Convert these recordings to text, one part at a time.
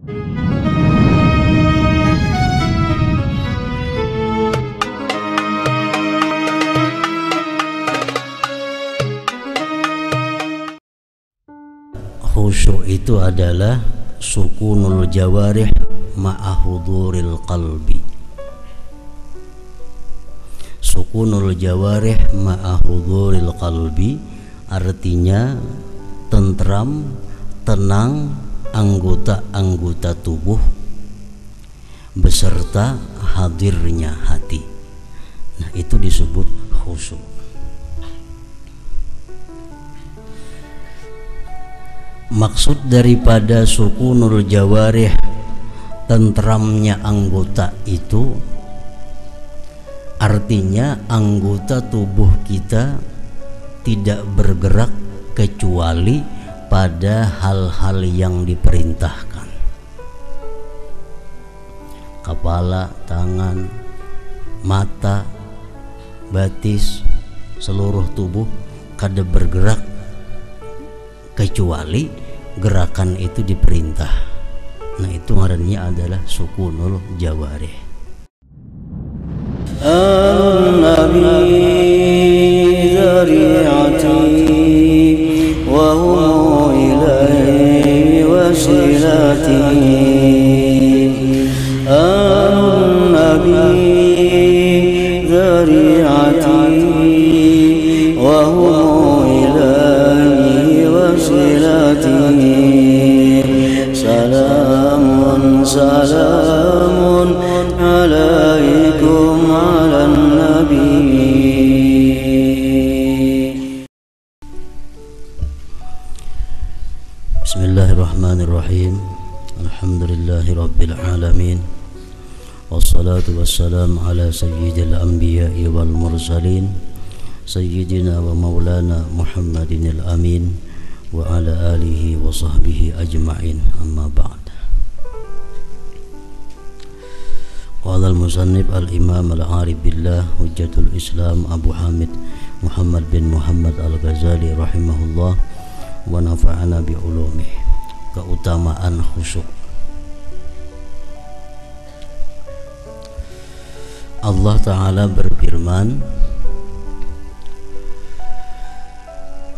Khusyuk itu adalah sukunul jawarih ma'ahuduril qalbi. Sukunul jawarih ma'ahuduril qalbi artinya tentram, tenang anggota-anggota tubuh beserta hadirnya hati. Nah, itu disebut khusyuk. Maksud daripada sukunul jawarih, tentramnya anggota itu artinya anggota tubuh kita tidak bergerak kecuali pada hal-hal yang diperintahkan. Kepala, tangan, mata, batis, seluruh tubuh kada bergerak kecuali gerakan itu diperintah. Nah, itu ngarannya adalah sukunul jawarih. An-nabi zari'ati wa huwa ilaihi wasilati. An-nabi zari'ati wa huwa salamun salamun alaikum ala nabi. Bismillahirrahmanirrahim. Alhamdulillahi rabbil alamin. Wassalatu wassalamu ala sayyidil anbiya'i wal mursalin sayyidina wa maulana Muhammadinil amin wa ala alihi wa sahbihi ajma'in, amma ba'd. Qala al-musannif al-imam al-arif billah hujjatul islam Abu Hamid Muhammad bin Muhammad al-Ghazali rahimahullah wa nafa'ana bi ulumih. Keutamaan khusyuk. Allah Ta'ala berfirman,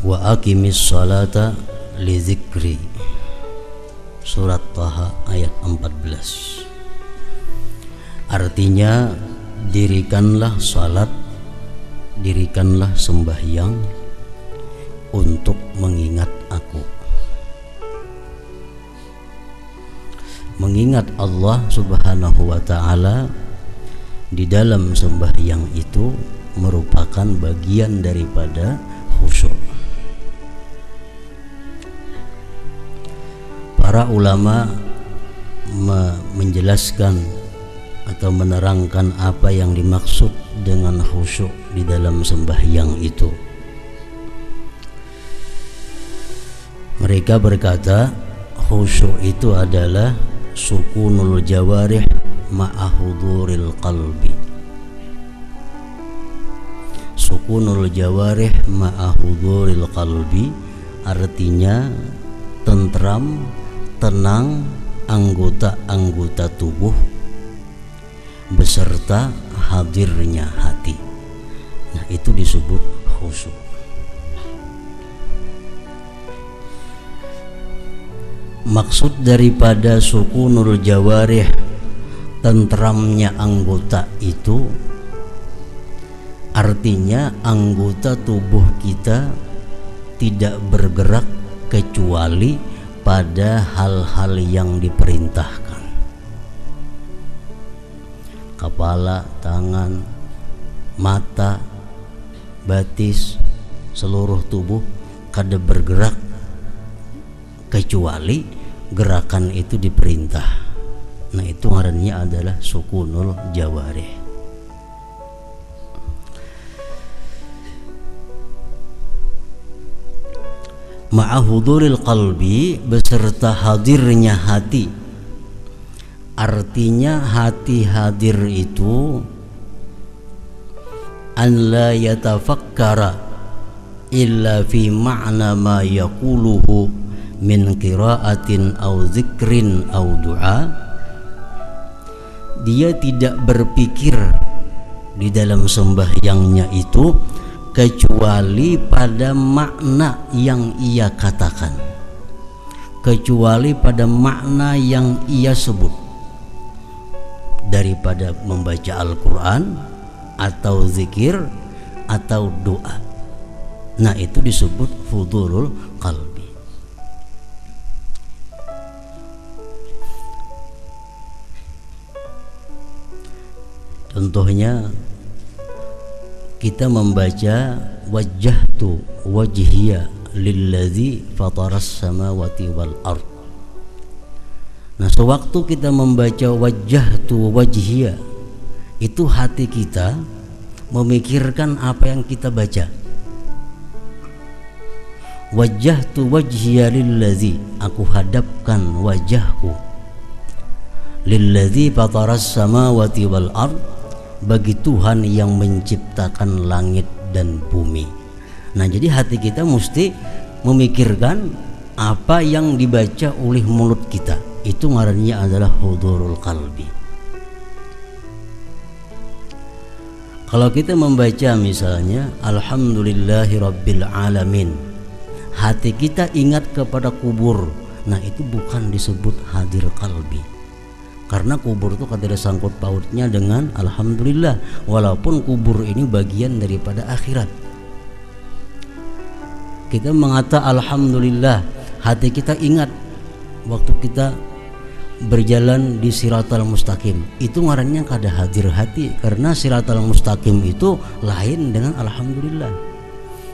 wa aqimis salata li dzikri. Surat Taha ayat 14. Artinya, dirikanlah salat, dirikanlah sembahyang untuk mengingat aku. Mengingat Allah Subhanahu wa ta'ala di dalam sembahyang itu merupakan bagian daripada khusyuk. Para ulama menjelaskan atau menerangkan apa yang dimaksud dengan khusyuk di dalam sembahyang itu. Mereka berkata, khusyuk itu adalah sukunul jawarih ma'ahuduril qalbi. Sukunul jawarih ma'ahuduril qalbi artinya tentram, tenang anggota-anggota tubuh beserta hadirnya hati. Nah, itu disebut khusyuk. Maksud daripada sukunul jawarih, tentramnya anggota itu artinya anggota tubuh kita tidak bergerak kecuali pada hal-hal yang diperintahkan. Kepala, tangan, mata, batis, seluruh tubuh kada bergerak kecuali gerakan itu diperintah. Nah, itu ngarannya adalah sukunul jawarih. Ma'ahuduril qalbi beserta hadirnya hati. Artinya hati hadir itu an la yatafakkara illa fi ma'na ma yaquluhu min qiraatin au zikrin au du'a, dia tidak berpikir di dalam sembahyangnya itu kecuali pada makna yang ia katakan, kecuali pada makna yang ia sebut, daripada membaca Al-Quran atau zikir atau doa. Nah, itu disebut hudurul qalbi. Contohnya kita membaca wajjahtu wajhiya lillazi fataras samawati wal ard. Nah, sewaktu kita membaca wajjahtu wajhiya, itu hati kita memikirkan apa yang kita baca. Wajjahtu wajhiya lillazi, aku hadapkan wajahku, lillazi fataras samawati wal ard, bagi Tuhan yang menciptakan langit dan bumi. Nah, jadi hati kita mesti memikirkan apa yang dibaca oleh mulut kita. Itu ngarannya adalah hudurul qalbi. Kalau kita membaca misalnya alhamdulillahi rabbil alamin, hati kita ingat kepada kubur. Nah, itu bukan disebut hadir qalbi, karena kubur itu tidak ada sangkut pautnya dengan alhamdulillah, walaupun kubur ini bagian daripada akhirat. Kita mengata alhamdulillah, hati kita ingat waktu kita berjalan di siratal mustaqim, itu ngarannya kada hadir hati, karena siratal mustaqim itu lain dengan alhamdulillah.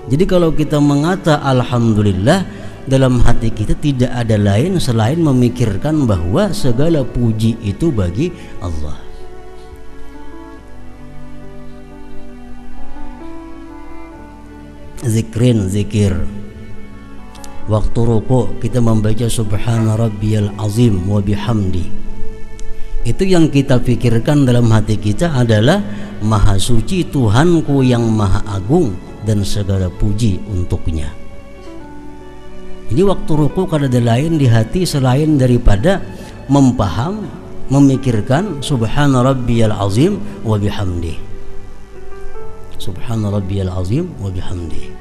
Jadi kalau kita mengata alhamdulillah, dalam hati kita tidak ada lain selain memikirkan bahwa segala puji itu bagi Allah. Zikir. Waktu rukuk kita membaca subhana rabbiyal azim wa bihamdi. Itu yang kita pikirkan dalam hati kita adalah maha suci Tuhanku yang maha agung dan segala puji untuknya. Jadi waktu rukuk kada ada lain di hati selain daripada memikirkan subhana rabbiyal azim wa bihamdi. Subhana rabbiyal azim wa bihamdi.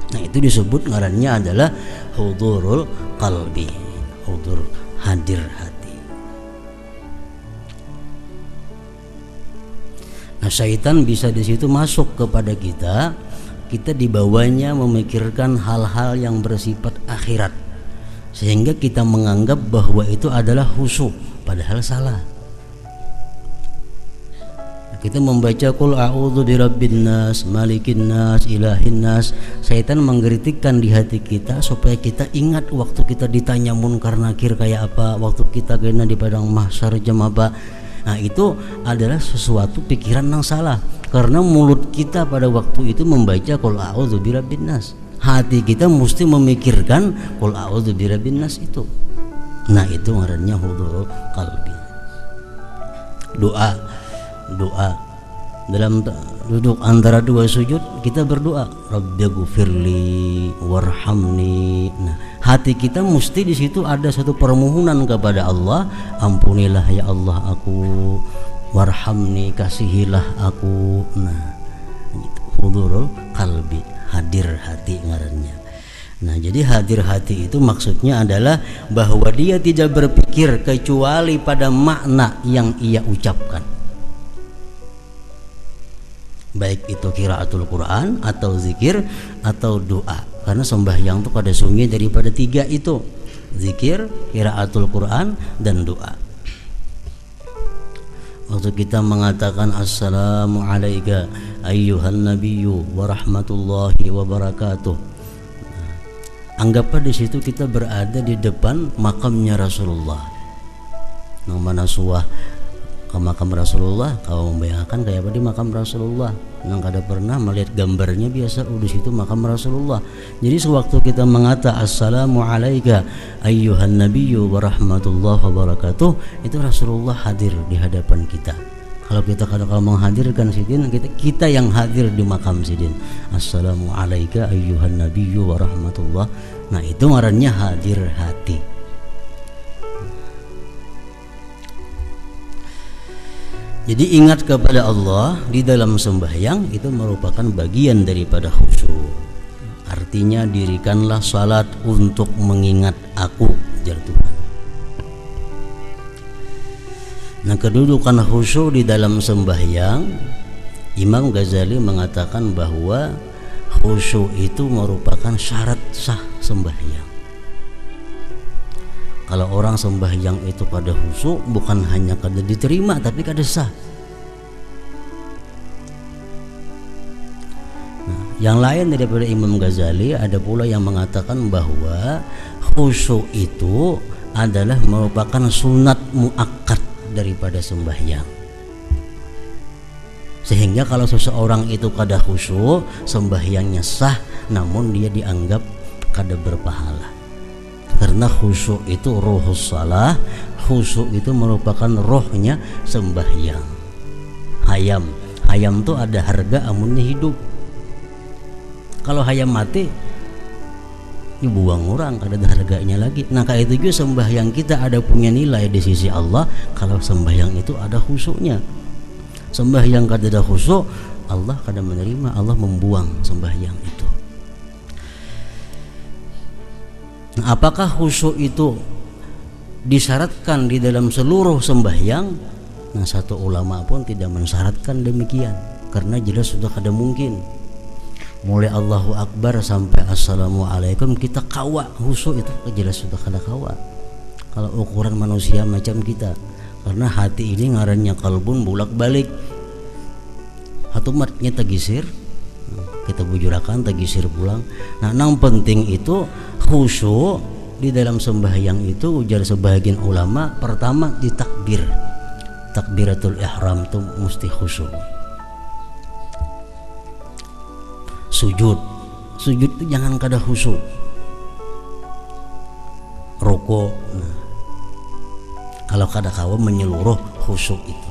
Nah, itu disebut ngarannya adalah hudurul qalbi, hudur hadir hati. Nah, syaitan bisa di situ masuk kepada kita. Kita dibawanya memikirkan hal-hal yang bersifat akhirat, sehingga kita menganggap bahwa itu adalah khusyuk, padahal salah. Kita membaca qul a'udzu birabbin nas, malikin nas, ilahin nas. Syaitan mengkritikkan di hati kita supaya kita ingat waktu kita ditanya munkar nakir kayak apa, waktu kita kena di padang mahsyar jam apa. Nah, itu adalah sesuatu pikiran yang salah, karena mulut kita pada waktu itu membaca qul a'udzu birabbin nas. Hati kita mesti memikirkan qul a'udzu birabbin nas itu. Nah, itu ngarannya hudurul qalbi. Doa dalam duduk antara dua sujud kita berdoa rabbighfirli warhamni. Nah, hati kita mesti di situ ada satu permohonan kepada Allah, ampunilah ya Allah aku, warhamni kasihilah aku. Nah, itu hudurul qalbi, hadir hati ngarannya. Nah, jadi hadir hati itu maksudnya adalah bahwa dia tidak berpikir kecuali pada makna yang ia ucapkan, baik itu qiraatul Quran atau zikir atau doa. Karena sembahyang itu pada sungguh daripada tiga itu, zikir, qiraatul Quran, dan doa. Waktu kita mengatakan assalamu alayka ayyuhan nabiyyu wa rahmatullahi wa barakatuh, anggaplah di situ kita berada di depan makamnya Rasulullah. Nang mana suah ke makam Rasulullah, kau membayangkan kayak apa di makam Rasulullah. Nang kada pernah melihat gambarnya, biasa di situ makam Rasulullah. Jadi sewaktu kita mengata assalamu alayka ayyuhan nabiyyu wa rahmatullahi wa barakatuh, itu Rasulullah hadir di hadapan kita. Kalau kita kalau menghadirkan sidin, kita yang hadir di makam sidin. Assalamu alayka ayyuhan nabiyyu wa rahmatullahi Nah itu ngarannya hadir hati. Jadi ingat kepada Allah di dalam sembahyang itu merupakan bagian daripada khusyuk. Artinya dirikanlah salat untuk mengingat aku, jar Tuhan. Nah kedudukan khusyuk di dalam sembahyang, Imam Ghazali mengatakan bahwa khusyuk itu merupakan syarat sah sembahyang. Kalau orang sembahyang itu kada khusyuk, bukan hanya kada diterima tapi kada sah. Nah, yang lain daripada Imam Ghazali ada pula yang mengatakan bahwa khusyuk itu adalah merupakan sunat muakkad daripada sembahyang. Sehingga kalau seseorang itu kada khusyuk, sembahyangnya sah namun dia dianggap kada berpahala. Karena khusyuk itu ruhus salah, khusyuk itu merupakan rohnya sembahyang. Hayam tuh ada harga amunnya hidup. Kalau hayam mati, dibuang orang, kada ada harganya lagi. Nah kayak itu juga sembahyang kita ada punya nilai di sisi Allah kalau sembahyang itu ada khusyuknya. Sembahyang kada ada khusyuk, Allah kada menerima, Allah membuang sembahyang itu. Nah, apakah khusyuk itu disyaratkan di dalam seluruh sembahyang? Nah satu ulama pun tidak mensyaratkan demikian, karena jelas sudah kada mungkin. Mulai Allahu Akbar sampai Assalamualaikum kita kawa khusyuk itu jelas sudah kada kawa. Kalau ukuran manusia macam kita, karena hati ini ngarannya kalbun bolak balik. Hatu matnya tagisir, kita bujurakan tagisir pulang. Nah yang penting itu khusyuk di dalam sembahyang itu ujar sebagian ulama pertama di takbir. Takbiratul ihram itu mesti khusyuk. Sujud itu jangan kada khusyuk. Rukuk, nah, kalau kada kawa menyeluruh khusyuk itu.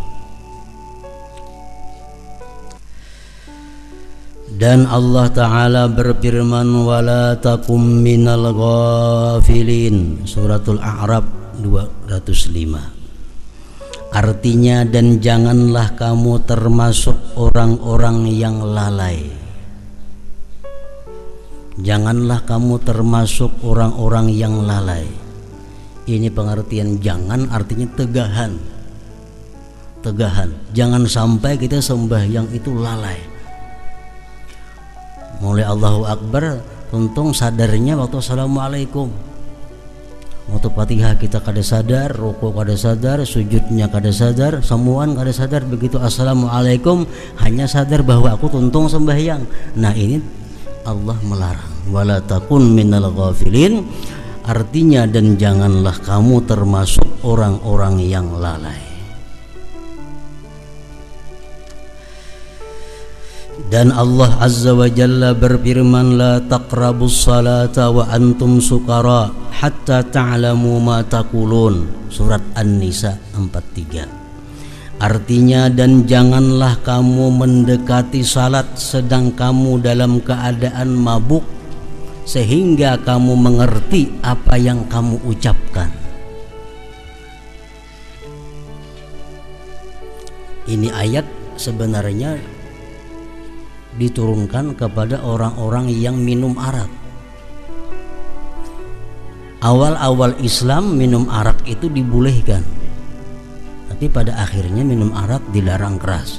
Dan Allah Ta'ala berfirman wala takum minal ghafilin, suratul A'raf 205. Artinya dan janganlah kamu termasuk orang-orang yang lalai. Janganlah kamu termasuk orang-orang yang lalai. Ini pengertian jangan artinya tegahan. Jangan sampai kita sembahyang itu lalai. Mulai Allahu Akbar untung sadarnya waktu Assalamualaikum. Waktu Fatihah kita kada sadar, rukuk kada sadar, sujudnya kada sadar, semuaan kada sadar. Begitu Assalamualaikum hanya sadar bahwa aku tuntung sembahyang. Nah ini Allah melarang wala takun minal ghafilin, artinya dan janganlah kamu termasuk orang-orang yang lalai. Dan Allah Azza wa Jalla berfirman la taqrabus salata wa antum sukara hatta ta'lamu ma taqulun, surat An-Nisa 43. Artinya dan janganlah kamu mendekati salat sedang kamu dalam keadaan mabuk sehingga kamu mengerti apa yang kamu ucapkan. Ini ayat sebenarnya diturunkan kepada orang-orang yang minum arak. Awal-awal Islam minum arak itu dibolehkan, tapi pada akhirnya minum arak dilarang keras.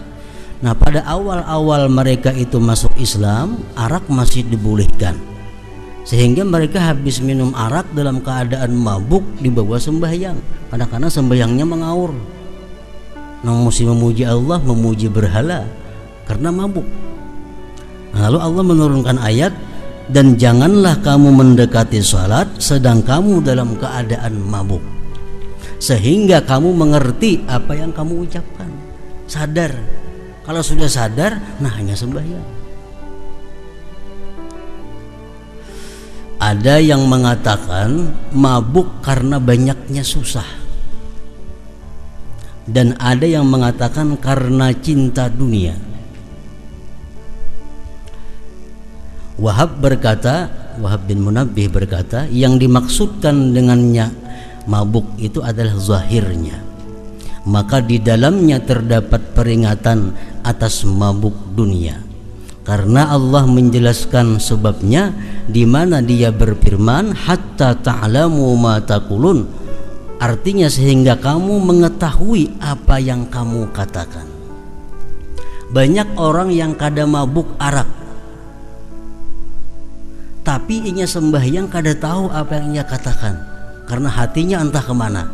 Nah pada awal-awal mereka itu masuk Islam, arak masih dibolehkan, sehingga mereka habis minum arak dalam keadaan mabuk dibawa sembahyang, karena sembahyangnya mengaur. Nah mesti memuji Allah, memuji berhala karena mabuk. Lalu Allah menurunkan ayat dan janganlah kamu mendekati salat sedang kamu dalam keadaan mabuk sehingga kamu mengerti apa yang kamu ucapkan. Sadar. Kalau sudah sadar, nah hanya sembahyang. Ada yang mengatakan mabuk karena banyaknya susah, dan ada yang mengatakan karena cinta dunia. Wahab berkata Wahab bin Munabbih berkata, yang dimaksudkan dengannya mabuk itu adalah zahirnya, maka di dalamnya terdapat peringatan atas mabuk dunia, karena Allah menjelaskan sebabnya di mana Dia berfirman hatta ta'lamu ma taqulun, artinya sehingga kamu mengetahui apa yang kamu katakan. Banyak orang yang kada mabuk arak tapi inya sembahyang kada tahu apa yang ia katakan karena hatinya entah kemana.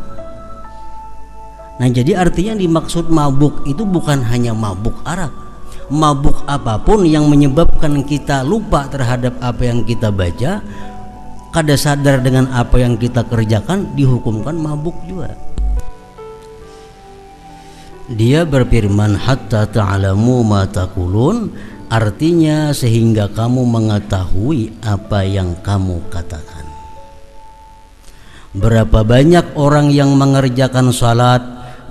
Nah, jadi artinya dimaksud mabuk itu bukan hanya mabuk arak, mabuk apapun yang menyebabkan kita lupa terhadap apa yang kita baca, kada sadar dengan apa yang kita kerjakan, dihukumkan mabuk juga. Dia berfirman hatta ta'lamu ma taqulun, artinya sehingga kamu mengetahui apa yang kamu katakan. Berapa banyak orang yang mengerjakan salat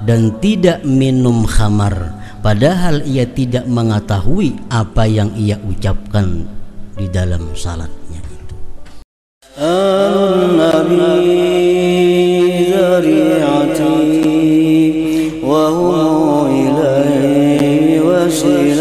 dan tidak minum khamar, padahal ia tidak mengetahui apa yang ia ucapkan di dalam salatnya itu. An-Nabi zari'ati wa huwa ilaihi wasilati.